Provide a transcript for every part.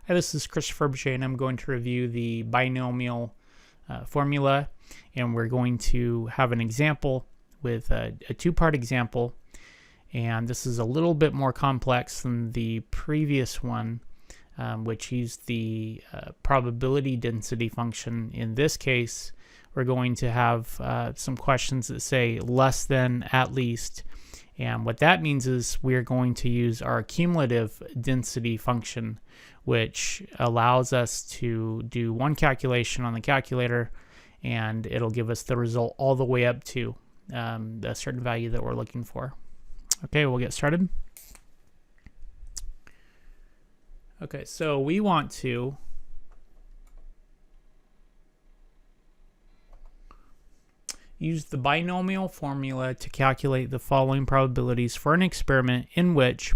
Hi, this is Chrisferb, and I'm going to review the binomial formula, and we're going to have an example with a two-part example, and this is a little bit more complex than the previous one, which used the probability density function. In this case, we're going to have some questions that say less than, at least, and what that means is we're going to use our cumulative density function, which allows us to do one calculation on the calculator, and it'll give us the result all the way up to a certain value that we're looking for. Okay, we'll get started. Okay, so we want to use the binomial formula to calculate the following probabilities for an experiment in which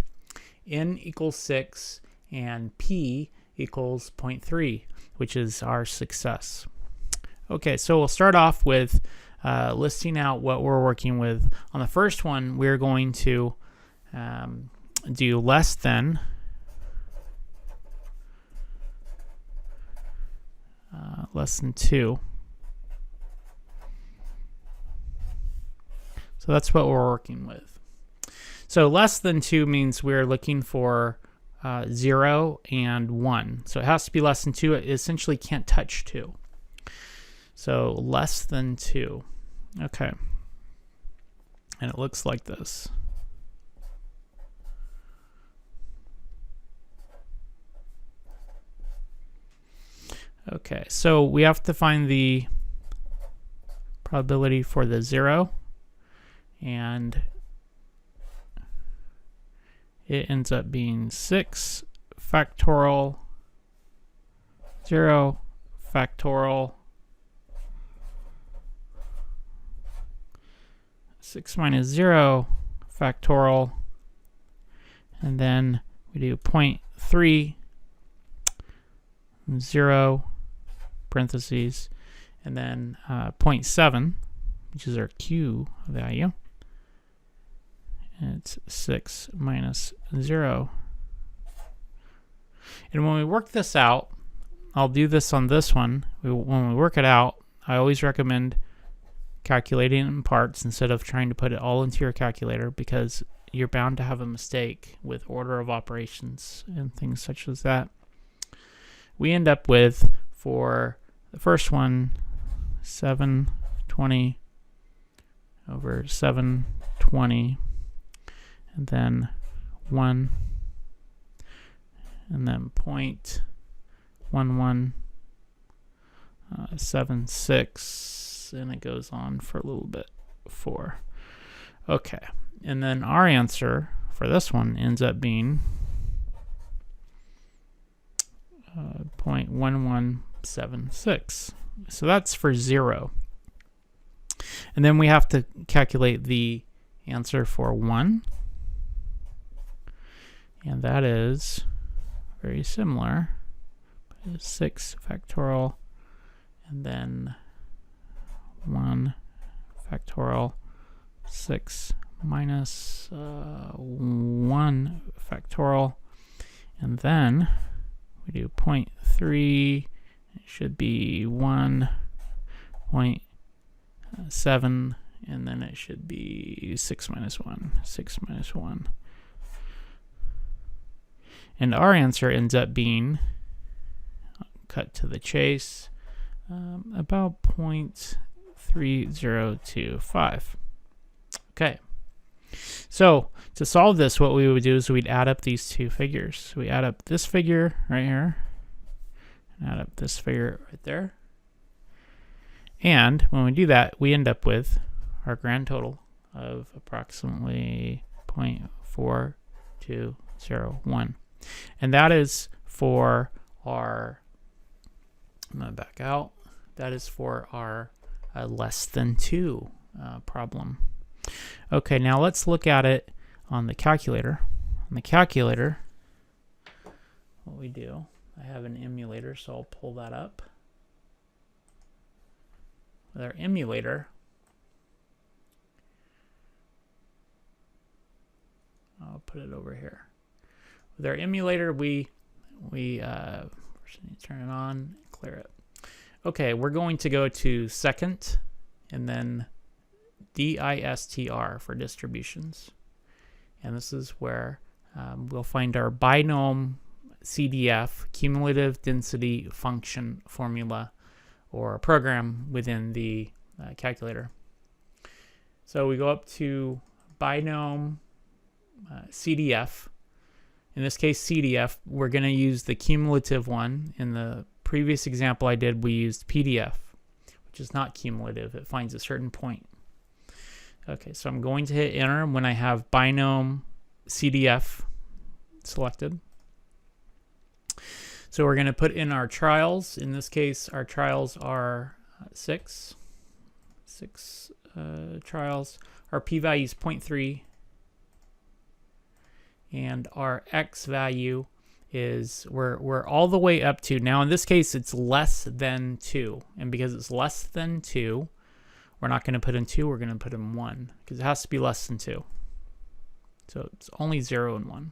n equals 6 and p equals 0.3, which is our success. Okay, so we'll start off with listing out what we're working with. On the first one, we're going to do less than less than 2. So that's what we're working with. So less than 2 means we're looking for 0 and 1. So it has to be less than 2. It essentially can't touch 2. So less than 2. Okay. And it looks like this. Okay, so we have to find the probability for the 0. And it ends up being 6 factorial 0 factorial 6 minus 0 factorial, and then we do 0.3 0 parentheses, and then 0.7, which is our Q value. It's 6 minus 0. And when we work this out, I'll do this on this one. When we work it out, I always recommend calculating it in parts instead of trying to put it all into your calculator, because you're bound to have a mistake with order of operations and things such as that. We end up with, for the first one, 720 over 720. And then 1, and then 0.1176, and it goes on for a little bit, 4. Okay, and then our answer for this one ends up being 0.1176. So that's for 0. And then we have to calculate the answer for 1. And that is very similar. 6 factorial, and then 1 factorial, 6 minus 1 factorial, and then we do 0.3. It should be 1.7, and then it should be 6 minus 1. 6 minus 1. And our answer ends up being, cut to the chase, about 0.3025. Okay. So to solve this, what we would do is we'd add up these two figures. So we add up this figure right here, and add up this figure right there. And when we do that, we end up with our grand total of approximately 0.4201. And that is for our, I'm going to back out, that is for our less than 2 problem. Okay, now let's look at it on the calculator. On the calculator, what we do, I have an emulator, so I'll pull that up. With our emulator, I'll put it over here. With our emulator, we we first need to turn it on, clear it. Okay, we're going to go to second, and then DISTR for distributions. And this is where we'll find our binom CDF, cumulative density function formula, or program within the calculator. So we go up to binom CDF. In this case, CDF, we're going to use the cumulative one. In the previous example I did, we used PDF, which is not cumulative. It finds a certain point. Okay, so I'm going to hit enter when I have binom CDF selected. So we're going to put in our trials. In this case, our trials are six trials. Our p-value is 0.3. And our x value is, we're all the way up to, now in this case it's less than 2. And because it's less than 2, we're not going to put in 2, we're going to put in 1. Because it has to be less than 2. So it's only 0 and 1. And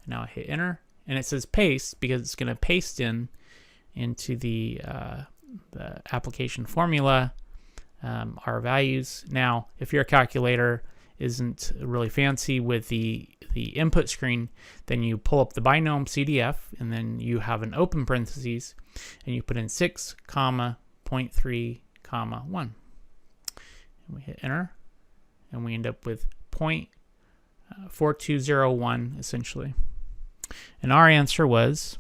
now I hit enter. And it says paste because it's going to paste into the application formula our values. Now, if your calculator isn't really fancy with the input screen, then you pull up the binom CDF, and then you have an open parentheses, and you put in 6, 0.3, 1. And we hit enter, and we end up with 0.4201 essentially. And our answer was,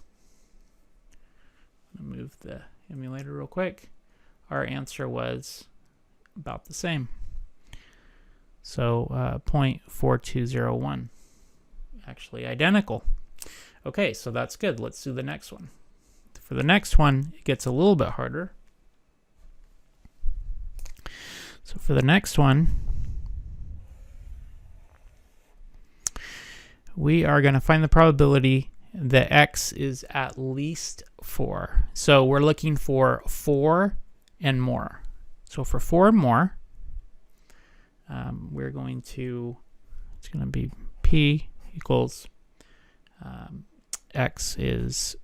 I'm going to move the emulator real quick. Our answer was about the same. So 0.4201, actually identical. Okay, so that's good. Let's do the next one. For the next one, it gets a little bit harder. So for the next one, we are going to find the probability that x is at least 4. So we're looking for 4 and more. So for 4 and more, we're going to, it's going to be p equals x is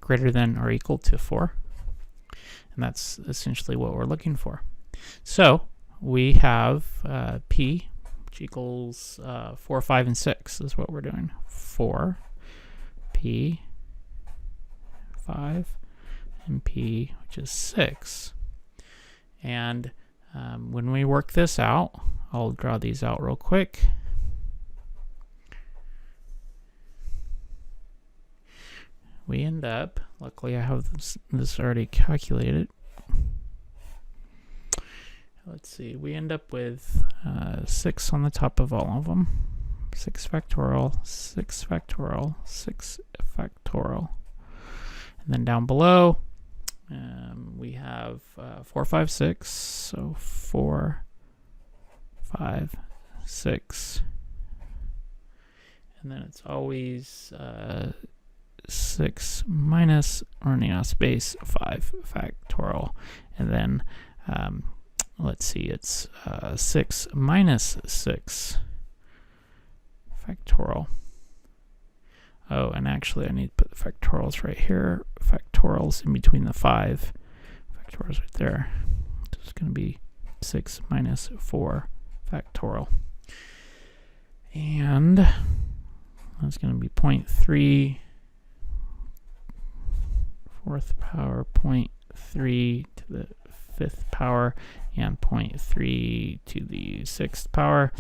greater than or equal to 4. And that's essentially what we're looking for. So we have p, which equals 4, 5, and 6 is what we're doing. 4, p, 5, and p, which is 6. And when we work this out, I'll draw these out real quick. We end up, luckily I have this already calculated. Let's see, we end up with 6 on the top of all of them. 6 factorial, 6 factorial, 6 factorial. And then down below, we have 4, 5, 6. So 4, 5, 6. And then it's always 6 minus, running out of space, 5 factorial. And then let's see, it's 6 minus 6 factorial. Oh, and actually I need to put the factorials right here. Factorials in between the 5. Factorials right there. So it's going to be 6 minus 4 factorial. And that's going to be 0.3 fourth power, 0.3 to the 5th power, and 0.3 to the 6th power.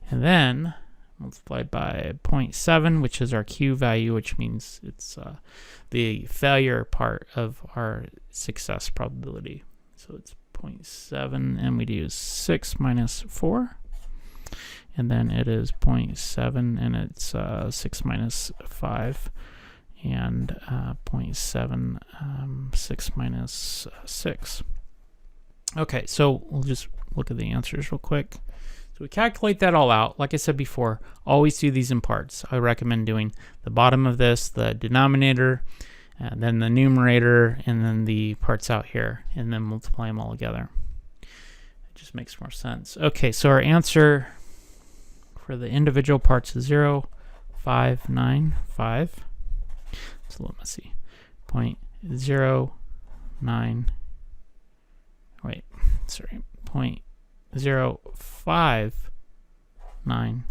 And then multiplied by 0.7, which is our Q value, which means it's the failure part of our success probability. So it's 0.7, and we'd use 6 minus 4. And then it is 0.7, and it's 6 minus 5. And 0.7, 6 minus 6. Okay, so we'll just look at the answers real quick. So we calculate that all out. Like I said before, always do these in parts. I recommend doing the bottom of this, the denominator, and then the numerator, and then the parts out here, and then multiply them all together. It just makes more sense. Okay, so our answer for the individual parts is 0, 5, 9, 5. It's a little messy. 0.09. Wait, sorry. 0.0595.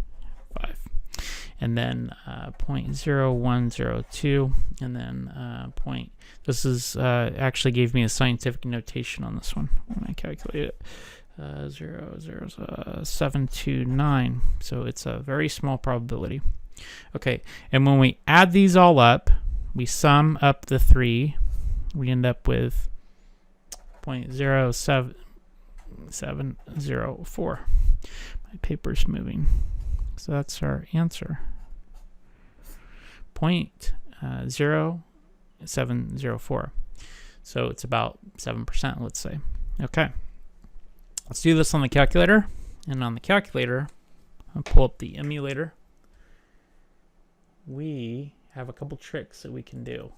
And then 0.0102, and then this is actually gave me a scientific notation on this one when I calculate it. 0.0729. So it's a very small probability. Okay, and when we add these all up, we sum up the 3, we end up with 0.0704. My paper's moving. So that's our answer. 0.0704. So it's about 7%, let's say. Okay. Let's do this on the calculator. And on the calculator, I'll pull up the emulator. We have a couple tricks that we can do.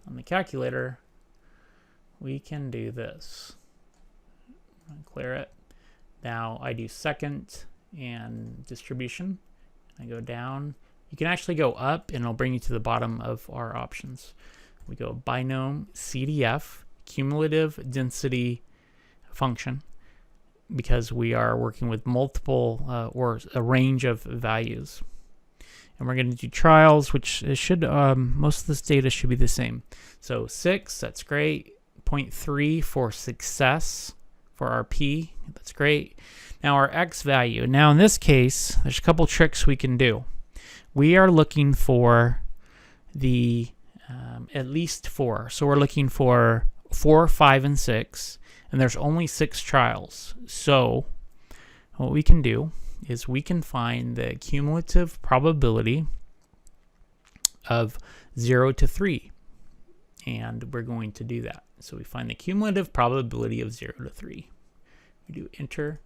On the calculator, we can do this. I'll clear it. Now I do second and distribution. I go down. You can actually go up and it'll bring you to the bottom of our options. We go binom CDF, cumulative density function, because we are working with multiple or a range of values. And we're going to do trials, which should, most of this data should be the same. So 6, that's great. 0.3 for success for our P, that's great. Now our X value. Now in this case, there's a couple tricks we can do. We are looking for the at least 4. So we're looking for 4, 5, and 6, and there's only 6 trials. So what we can do is we can find the cumulative probability of 0 to 3, and we're going to do that. So we find the cumulative probability of 0 to 3. We do enter,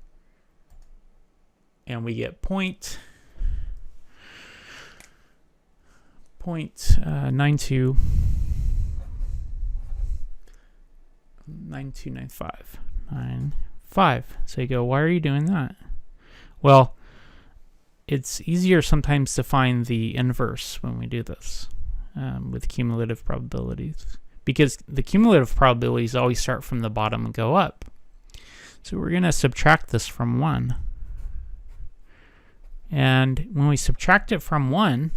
and we get 0.9295. So you go, why are you doing that? Well, it's easier sometimes to find the inverse when we do this with cumulative probabilities, because the cumulative probabilities always start from the bottom and go up. So we're going to subtract this from 1. And when we subtract it from 1,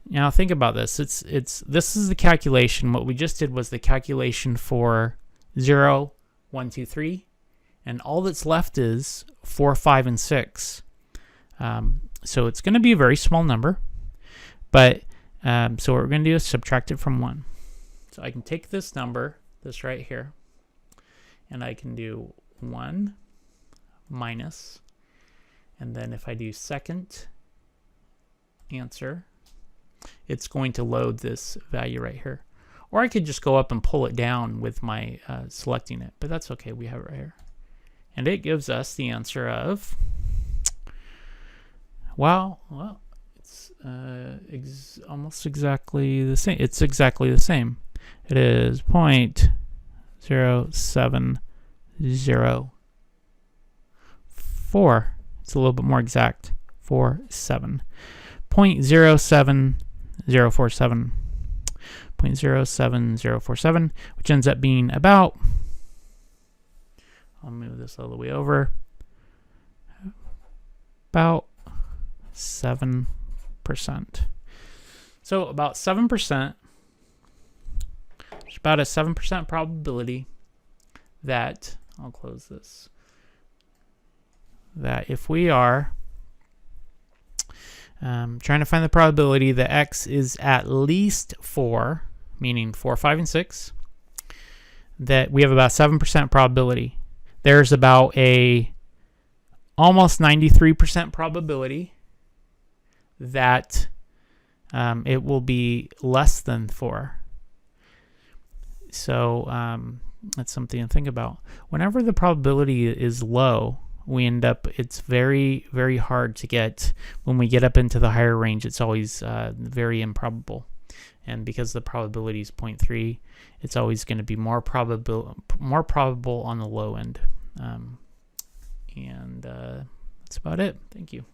now think about this. This is the calculation. What we just did was the calculation for 0, 1, 2, 3, and all that's left is 4, 5, and 6. So it's going to be a very small number, but so what we're going to do is subtract it from 1. So I can take this number, this right here, and I can do 1 minus, and then if I do second answer, it's going to load this value right here. Or I could just go up and pull it down with my selecting it, but that's okay, we have it right here. And it gives us the answer of, well, it's almost exactly the same. It's exactly the same. It is 0.0704. It's a little bit more exact. 47. 0.07047. 0.07047, which ends up being about, I'll move this all the way over, about 7%. So about 7%, there's about a 7% probability that, I'll close this, that if we are trying to find the probability that X is at least 4, meaning 4, 5, and 6, that we have about 7% probability. There's about a almost 93% probability that it will be less than 4. So that's something to think about. Whenever the probability is low, we end up, it's very, very hard to get. When we get up into the higher range, it's always very improbable. And because the probability is 0.3, it's always going to be more probable on the low end. And that's about it. Thank you.